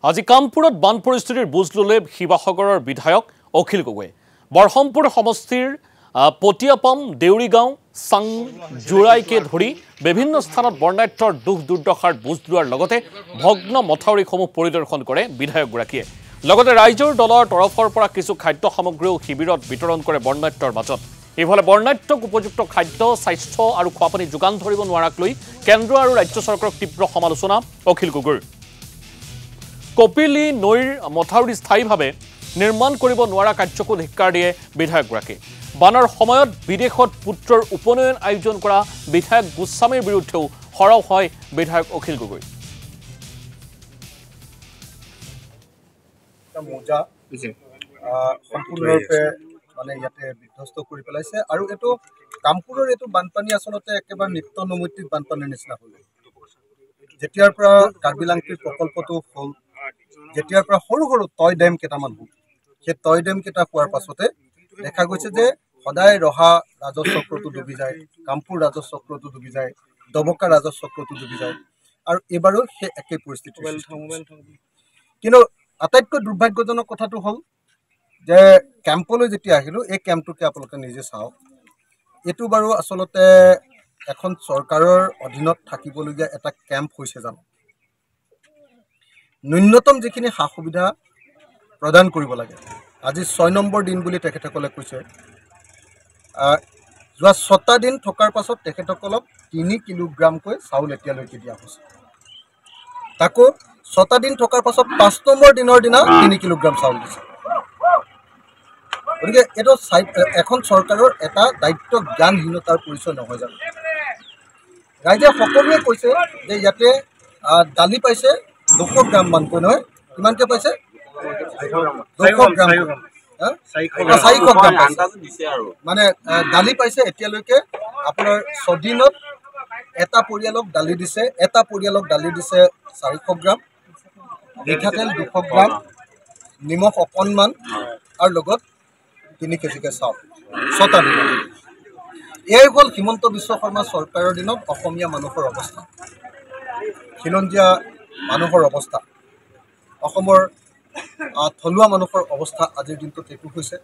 আজি কামপুৰত বান পৰিস্থিতিৰ বুজ ললে শিৱাসাগৰৰ বিধায়ক অখিল গগৈ বৰহমপুৰ সমষ্টিৰ পটিয়াপাম দেউৰিগাঁও চাংজোৰাইকে ধৰি বিভিন্ন স্থানত বৰ্ণাঢ্যৰ দুখ দুৰ্দশাৰ বুজ লোৱাৰ লগতে ভগ্ন মথাউৰিসমূহ পৰিদৰ্শন কৰে বিধায়কগৰাকীয়ে লগতে ৰাইজৰ দলৰ তৰফৰ পৰা কিছু খাদ্য সামগ্ৰীও শিবিৰত বিতৰণ কৰে বৰ্ণাঢ্যৰ মাজত ইফালে বৰ্ণাঢ্যক উপযুক্ত খাদ্য স্বাস্থ্য আৰু খোৱাপানী যোগান ধৰিব নোৱাৰাক লৈ কেন্দ্ৰ আৰু ৰাজ্য চৰকাৰক তীব্ৰ সমালোচনা অখিল গগৈৰ কপিলী নৈৰ মথাউৰি স্থায়ীভাৱে নিৰ্মাণ কৰিব নোৱাৰা কাৰ্যকো ধিক্কাৰ দিয়ে বিধায়কগৰাকী বানৰ সময়ত বিদেশত পুত্ৰৰ উপনয়ন আয়োজন কৰা বিধায়ক গোস্বামীৰ বিৰুদ্ধেও সৰব হয় বিধায়ক অখিল গগৈ মোজা সম্পূৰ্ণৰূপে মানে ইয়াতে বিধ্বস্ত কৰি পেলাইছে আৰু এইটো কামপুৰৰ এইটো বানপানী আচলতে একেবাৰে নিত্য নৈমিত্তিক বানপানীৰ নিচিনা হ'ল যেতিয়াৰ পৰা কাৰ্বিলাংকীৰ প্ৰকল্পটো হ'ল যেতিয়াৰ পৰা সৰু সৰু টয় ডেম কেইটামান হ'ল সেই টয় ডেম কেইটা হোৱাৰ পাছতে দেখা গৈছে যে সদায় ৰহা ৰাজহ চক্ৰটো ডুবি যায় কামপুৰ ৰাজহ চক্ৰটো ডুবি যায় দবকা ৰাজহ চক্ৰটো ডুবি যায় আৰু এবাৰো সেই একেই পৰিস্থিতি কিন্তু আটাইতকৈ দুৰ্ভাগ্যজনক কথাটো হ'ল যে কেম্পলৈ যেতিয়া আহিলোঁ এই কেম্পটোকে আপোনালোকে নিজে চাওক এইটো বাৰু আচলতে এখন চৰকাৰৰ অধীনত থাকিবলগীয়া এটা কেম্প হৈছে জানো ন্যূনতম যিখিনি সা সুবিধা প্ৰদান কৰিব লাগে আজি 6 নম্বৰ দিন বুলি তেখেতসকলে কৈছে যোৱা 6টা দিন থকাৰ পাছত তেখেতসকলক 3 কিলোগ্ৰামকৈ চাউল এতিয়ালৈকে দিয়া হৈছে তাকো 6টা দিন থকাৰ পাছত 5 নম্বৰ দিনৰ দিনা 3 কিলোগ্ৰাম চাউল দিছে গতিকে এইটো এখন চৰকাৰৰ এটা দায়িত্ব জ্ঞানহীনতাৰ পৰিচয় নহয় জানো ৰাইজে সকলোৱে কৈছে যে ইয়াতে দালি পাইছে 200 গ্ৰাম মানকৈ নহয় কিমানকৈ পাইছে 200 গ্ৰাম 400 গ্ৰাম মানে দালি পাইছে এতিয়ালৈকে আপোনাৰ 6 দিনত এটা পৰিয়ালক দালি দিছে 400 গ্ৰাম মিঠাতেল 200 গ্ৰাম নিমখ অকণমান আৰু লগত 3 কেজিকৈ চাউল 6টা দিন এই হ'ল হিমন্ত বিশ্ব শৰ্মা চৰকাৰৰ দিনত অসমীয়া মানুহৰ অৱস্থা খিলঞ্জীয়া মানুহৰ অৱস্থা অসমৰ থলুৱা মানুহৰ অৱস্থা আজিৰ দিনটোত একো হৈছে